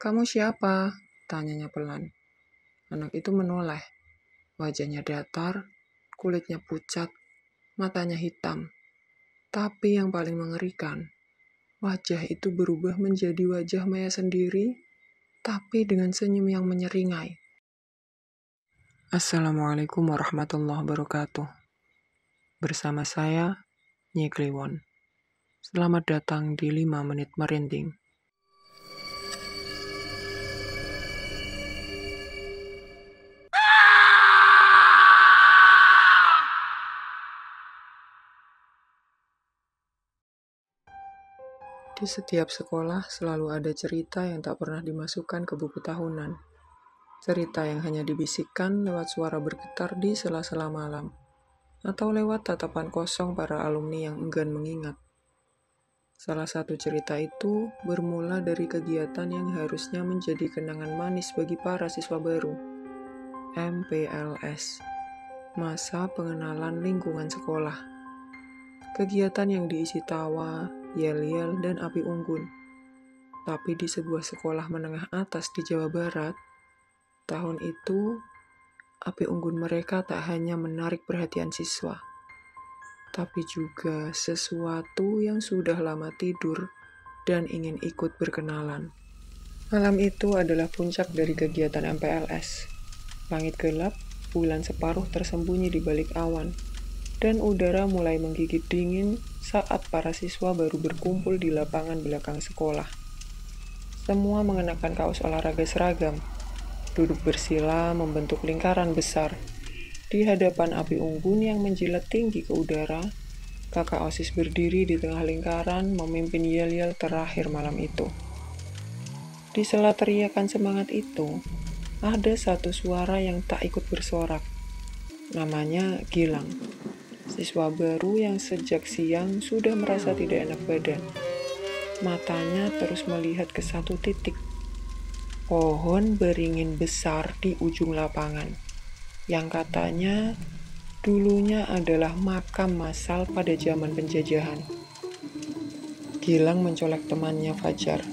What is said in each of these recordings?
"Kamu siapa?" tanyanya pelan. Anak itu menoleh. Wajahnya datar, kulitnya pucat, matanya hitam. Tapi yang paling mengerikan, wajah itu berubah menjadi wajah Maya sendiri, tapi dengan senyum yang menyeringai. Assalamualaikum warahmatullahi wabarakatuh. Bersama saya, Nyi Kliwon. Selamat datang di 5 Menit Merinding. Di setiap sekolah selalu ada cerita yang tak pernah dimasukkan ke buku tahunan. Cerita yang hanya dibisikkan lewat suara bergetar di sela-sela malam, atau lewat tatapan kosong para alumni yang enggan mengingat. Salah satu cerita itu bermula dari kegiatan yang harusnya menjadi kenangan manis bagi para siswa baru, MPLS, Masa Pengenalan Lingkungan Sekolah. Kegiatan yang diisi tawa, yel-yel, dan api unggun. Tapi di sebuah sekolah menengah atas di Jawa Barat, tahun itu, api unggun mereka tak hanya menarik perhatian siswa, tapi juga sesuatu yang sudah lama tidur dan ingin ikut berkenalan. Malam itu adalah puncak dari kegiatan MPLS. Langit gelap, bulan separuh tersembunyi di balik awan, dan udara mulai menggigit dingin saat para siswa baru berkumpul di lapangan belakang sekolah. Semua mengenakan kaos olahraga seragam, duduk bersila membentuk lingkaran besar. Di hadapan api unggun yang menjilat tinggi ke udara, kakak OSIS berdiri di tengah lingkaran memimpin yel-yel terakhir malam itu. Di sela teriakan semangat itu, ada satu suara yang tak ikut bersorak. Namanya Gilang. Siswa baru yang sejak siang sudah merasa tidak enak badan. Matanya terus melihat ke satu titik. Pohon beringin besar di ujung lapangan, yang katanya dulunya adalah makam massal pada zaman penjajahan. Gilang mencolek temannya Fajar.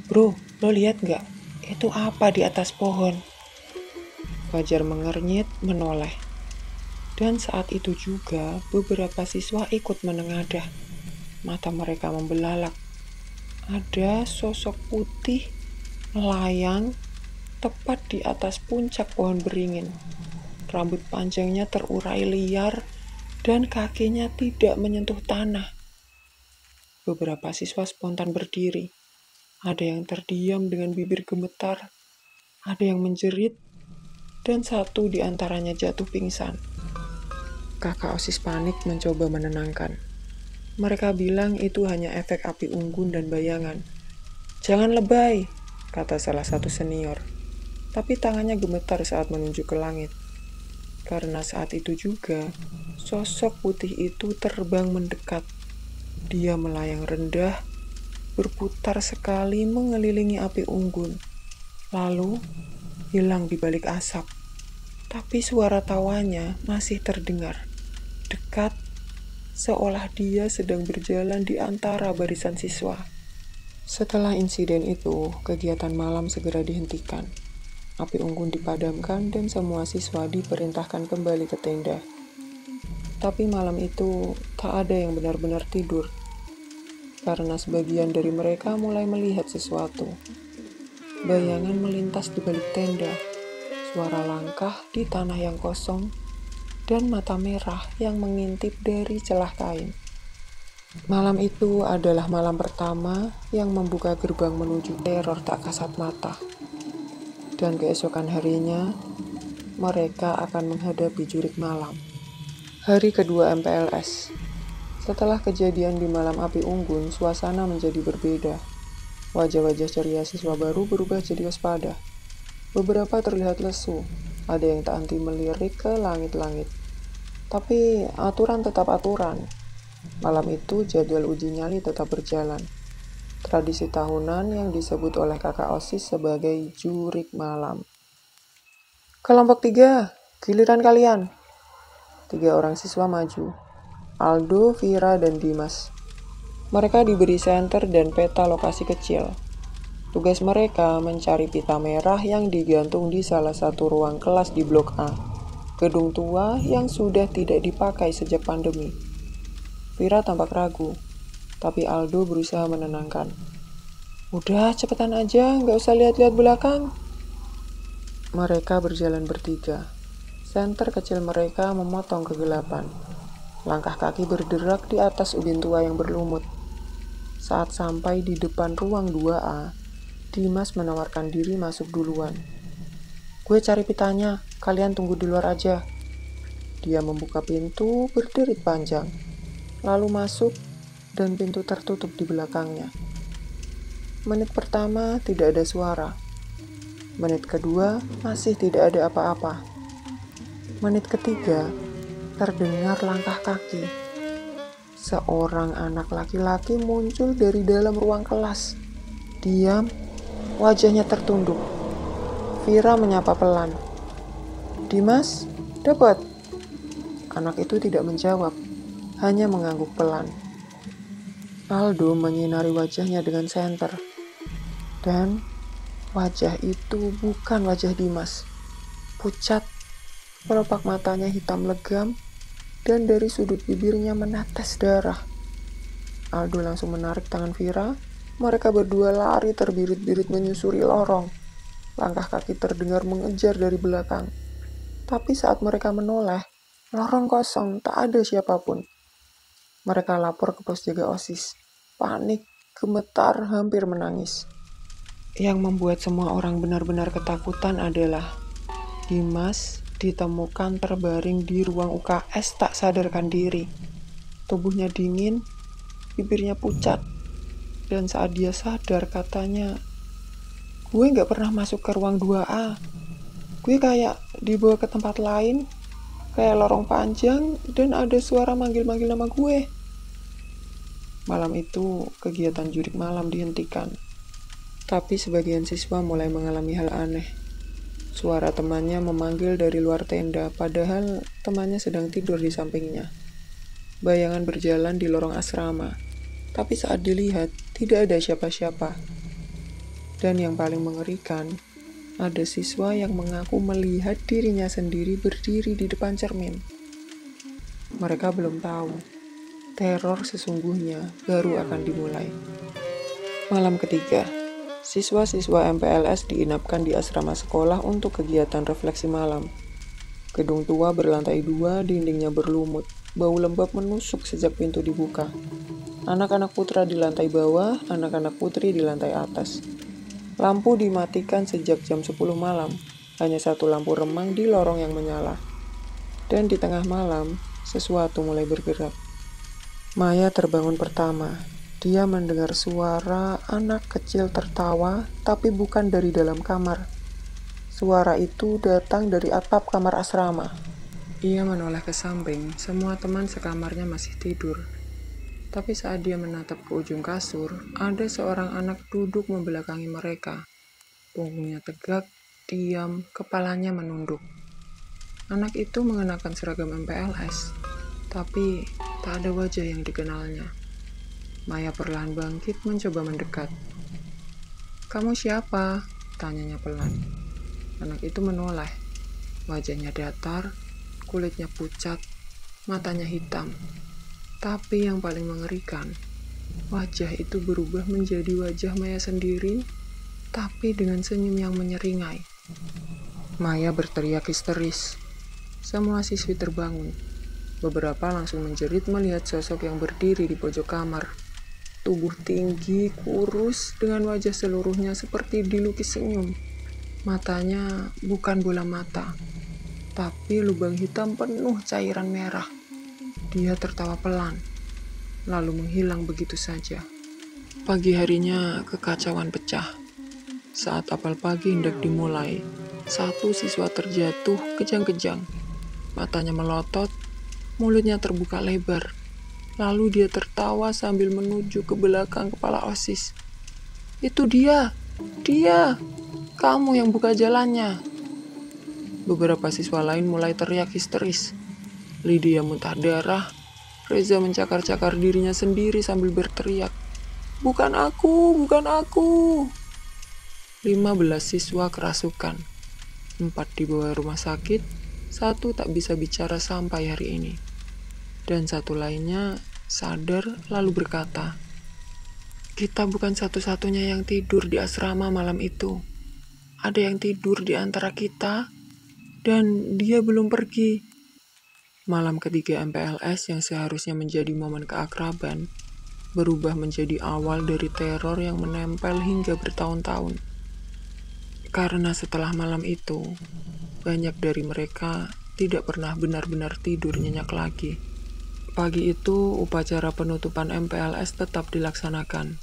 "Bro, lo lihat nggak? Itu apa di atas pohon?" Fajar mengernyit menoleh. Dan saat itu juga beberapa siswa ikut menengadah. Mata mereka membelalak. Ada sosok putih melayang tepat di atas puncak pohon beringin. Rambut panjangnya terurai liar dan kakinya tidak menyentuh tanah. Beberapa siswa spontan berdiri. Ada yang terdiam dengan bibir gemetar, ada yang menjerit, dan satu di antaranya jatuh pingsan. Kakak OSIS panik mencoba menenangkan. Mereka bilang itu hanya efek api unggun dan bayangan. "Jangan lebay," kata salah satu senior. Tapi tangannya gemetar saat menunjuk ke langit. Karena saat itu juga, sosok putih itu terbang mendekat. Dia melayang rendah, berputar sekali mengelilingi api unggun. Lalu, hilang di balik asap. Tapi suara tawanya masih terdengar. Dekat, seolah dia sedang berjalan di antara barisan siswa. Setelah insiden itu, kegiatan malam segera dihentikan. Api unggun dipadamkan dan semua siswa diperintahkan kembali ke tenda. Tapi malam itu tak ada yang benar-benar tidur, karena sebagian dari mereka mulai melihat sesuatu. Bayangan melintas di balik tenda, suara langkah di tanah yang kosong, dan mata merah yang mengintip dari celah kain. Malam itu adalah malam pertama yang membuka gerbang menuju teror tak kasat mata. Dan keesokan harinya, mereka akan menghadapi jurik malam. Hari kedua MPLS. Setelah kejadian di malam api unggun, suasana menjadi berbeda. Wajah-wajah ceria siswa baru berubah jadi waspada. Beberapa terlihat lesu, ada yang tak henti melirik ke langit-langit. Tapi aturan tetap aturan. Malam itu jadwal uji nyali tetap berjalan. Tradisi tahunan yang disebut oleh kakak OSIS sebagai jurik malam. "Kelompok 3, giliran kalian." 3 orang siswa maju. Aldo, Vira, dan Dimas. Mereka diberi senter dan peta lokasi kecil. Tugas mereka mencari pita merah yang digantung di salah satu ruang kelas di Blok A, gedung tua yang sudah tidak dipakai sejak pandemi. Vira tampak ragu, tapi Aldo berusaha menenangkan. Udah, cepetan aja, nggak usah lihat-lihat belakang. Mereka berjalan bertiga. Senter kecil mereka memotong kegelapan. Langkah kaki berderak di atas ubin tua yang berlumut. Saat sampai di depan ruang 2A, Dimas menawarkan diri masuk duluan. Gue cari pitanya, kalian tunggu di luar aja. Dia membuka pintu berderit panjang, lalu masuk dan pintu tertutup di belakangnya. Menit pertama tidak ada suara. Menit kedua masih tidak ada apa-apa. Menit ketiga terdengar langkah kaki. Seorang anak laki-laki muncul dari dalam ruang kelas. Diam, wajahnya tertunduk. Vira menyapa pelan. Dimas, dapat? Anak itu tidak menjawab, hanya mengangguk pelan. Aldo menyinari wajahnya dengan senter. Dan wajah itu bukan wajah Dimas. Pucat, pelopak matanya hitam legam, dan dari sudut bibirnya menetes darah. Aldo langsung menarik tangan Vira. Mereka berdua lari terbirit-birit menyusuri lorong. Langkah kaki terdengar mengejar dari belakang. Tapi saat mereka menoleh, lorong kosong, tak ada siapapun. Mereka lapor ke pos jaga OSIS. Panik, gemetar, hampir menangis. Yang membuat semua orang benar-benar ketakutan adalah Dimas ditemukan terbaring di ruang UKS tak sadarkan diri. Tubuhnya dingin, bibirnya pucat. Dan saat dia sadar katanya, gue gak pernah masuk ke ruang 2A. Gue kayak dibawa ke tempat lain, kayak lorong panjang, dan ada suara manggil-manggil nama gue. Malam itu, kegiatan jurik malam dihentikan. Tapi sebagian siswa mulai mengalami hal aneh. Suara temannya memanggil dari luar tenda, padahal temannya sedang tidur di sampingnya. Bayangan berjalan di lorong asrama, tapi saat dilihat, tidak ada siapa-siapa. Dan yang paling mengerikan, ada siswa yang mengaku melihat dirinya sendiri berdiri di depan cermin. Mereka belum tahu, teror sesungguhnya baru akan dimulai. Malam ketiga, siswa-siswa MPLS diinapkan di asrama sekolah untuk kegiatan refleksi malam. Gedung tua berlantai 2, dindingnya berlumut, bau lembab menusuk sejak pintu dibuka. Anak-anak putra di lantai bawah, anak-anak putri di lantai atas. Lampu dimatikan sejak jam 10 malam, hanya satu lampu remang di lorong yang menyala. Dan di tengah malam, sesuatu mulai bergerak. Maya terbangun pertama. Dia mendengar suara anak kecil tertawa, tapi bukan dari dalam kamar. Suara itu datang dari atap kamar asrama. Ia menoleh ke samping, semua teman sekamarnya masih tidur. Tapi saat dia menatap ke ujung kasur, ada seorang anak duduk membelakangi mereka. Punggungnya tegak, diam, kepalanya menunduk. Anak itu mengenakan seragam MPLS, tapi tak ada wajah yang dikenalnya. Maya perlahan bangkit mencoba mendekat. "Kamu siapa?" tanyanya pelan. Anak itu menoleh. Wajahnya datar, kulitnya pucat, matanya hitam. Tapi yang paling mengerikan, wajah itu berubah menjadi wajah Maya sendiri, tapi dengan senyum yang menyeringai. Maya berteriak histeris. Semua siswi terbangun. Beberapa langsung menjerit melihat sosok yang berdiri di pojok kamar. Tubuh tinggi, kurus, dengan wajah seluruhnya seperti dilukis senyum. Matanya bukan bola mata, tapi lubang hitam penuh cairan merah. Dia tertawa pelan, lalu menghilang begitu saja. Pagi harinya kekacauan pecah. Saat apel pagi hendak dimulai, satu siswa terjatuh kejang-kejang. Matanya melotot, mulutnya terbuka lebar. Lalu dia tertawa sambil menuju ke belakang kepala OSIS. "Itu dia! Dia! Kamu yang buka jalannya!" Beberapa siswa lain mulai teriak histeris. Lydia muntah darah. Reza mencakar-cakar dirinya sendiri sambil berteriak, "Bukan aku! Bukan aku!" 15 siswa kerasukan, 4 dibawa rumah sakit, 1 tak bisa bicara sampai hari ini. Dan 1 lainnya sadar lalu berkata, "Kita bukan satu-satunya yang tidur di asrama malam itu. Ada yang tidur di antara kita, dan dia belum pergi." Malam ketiga MPLS yang seharusnya menjadi momen keakraban, berubah menjadi awal dari teror yang menempel hingga bertahun-tahun. Karena setelah malam itu, banyak dari mereka tidak pernah benar-benar tidur nyenyak lagi. Pagi itu, upacara penutupan MPLS tetap dilaksanakan,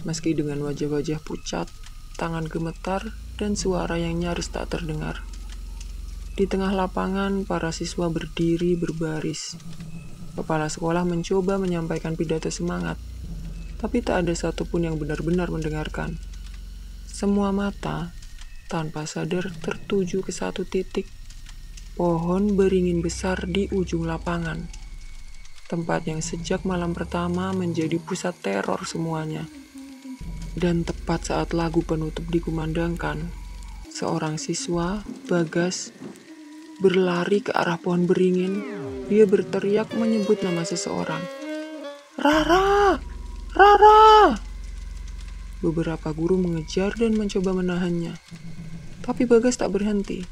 meski dengan wajah-wajah pucat, tangan gemetar, dan suara yang nyaris tak terdengar. Di tengah lapangan, para siswa berdiri berbaris. Kepala sekolah mencoba menyampaikan pidato semangat, tapi tak ada satupun yang benar-benar mendengarkan. Semua mata, tanpa sadar, tertuju ke satu titik, pohon beringin besar di ujung lapangan. Tempat yang sejak malam pertama menjadi pusat teror semuanya. Dan tepat saat lagu penutup dikumandangkan, seorang siswa, Bagas, berlari ke arah pohon beringin. Dia berteriak menyebut nama seseorang. "Rara! Rara!" Beberapa guru mengejar dan mencoba menahannya. Tapi Bagas tak berhenti.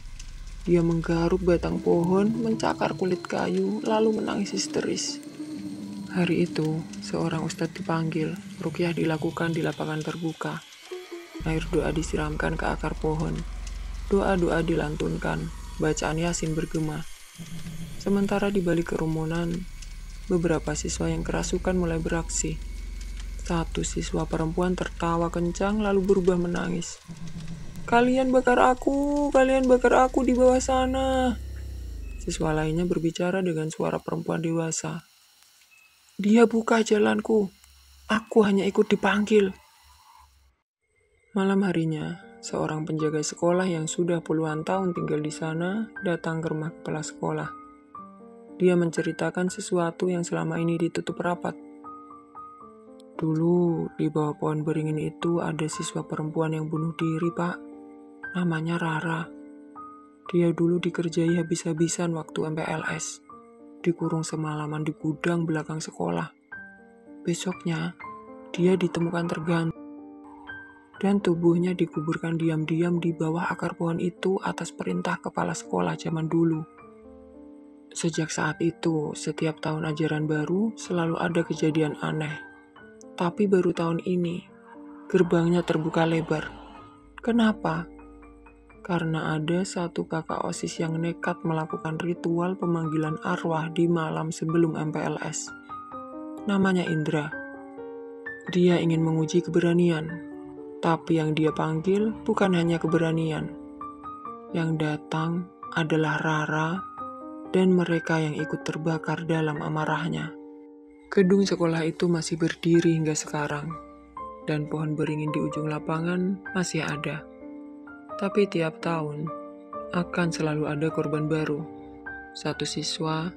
Dia menggaruk batang pohon, mencakar kulit kayu, lalu menangis histeris. Hari itu, seorang ustadz dipanggil. Ruqyah dilakukan di lapangan terbuka. Air doa disiramkan ke akar pohon. Doa-doa dilantunkan. Bacaan Yasin bergema. Sementara di balik kerumunan, beberapa siswa yang kerasukan mulai beraksi. Satu siswa perempuan tertawa kencang lalu berubah menangis. Kalian bakar aku di bawah sana." Siswa lainnya berbicara dengan suara perempuan dewasa. "Dia buka jalanku, aku hanya ikut dipanggil." Malam harinya, seorang penjaga sekolah yang sudah puluhan tahun tinggal di sana datang ke rumah kepala sekolah. Dia menceritakan sesuatu yang selama ini ditutup rapat. "Dulu di bawah pohon beringin itu ada siswa perempuan yang bunuh diri, Pak. Namanya Rara. Dia dulu dikerjai habis-habisan waktu MPLS. Dikurung semalaman di gudang belakang sekolah. Besoknya, dia ditemukan tergantung. Dan tubuhnya dikuburkan diam-diam di bawah akar pohon itu atas perintah kepala sekolah zaman dulu. Sejak saat itu, setiap tahun ajaran baru selalu ada kejadian aneh. Tapi baru tahun ini, gerbangnya terbuka lebar. Kenapa? Karena ada satu kakak OSIS yang nekat melakukan ritual pemanggilan arwah di malam sebelum MPLS. Namanya Indra. Dia ingin menguji keberanian, tapi yang dia panggil bukan hanya keberanian. Yang datang adalah Rara dan mereka yang ikut terbakar dalam amarahnya. Gedung sekolah itu masih berdiri hingga sekarang, dan pohon beringin di ujung lapangan masih ada. Tapi tiap tahun akan selalu ada korban baru. Satu siswa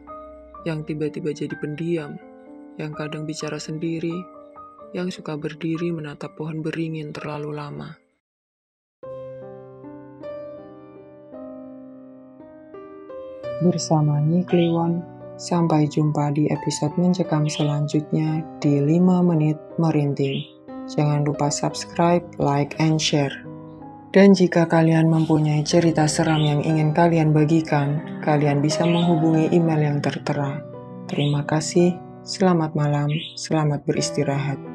yang tiba-tiba jadi pendiam, yang kadang bicara sendiri, yang suka berdiri menatap pohon beringin terlalu lama. Bersama Nyi Kliwon, sampai jumpa di episode mencekam selanjutnya di 5 menit merinding. Jangan lupa subscribe, like, and share. Dan jika kalian mempunyai cerita seram yang ingin kalian bagikan, kalian bisa menghubungi email yang tertera. Terima kasih, selamat malam, selamat beristirahat.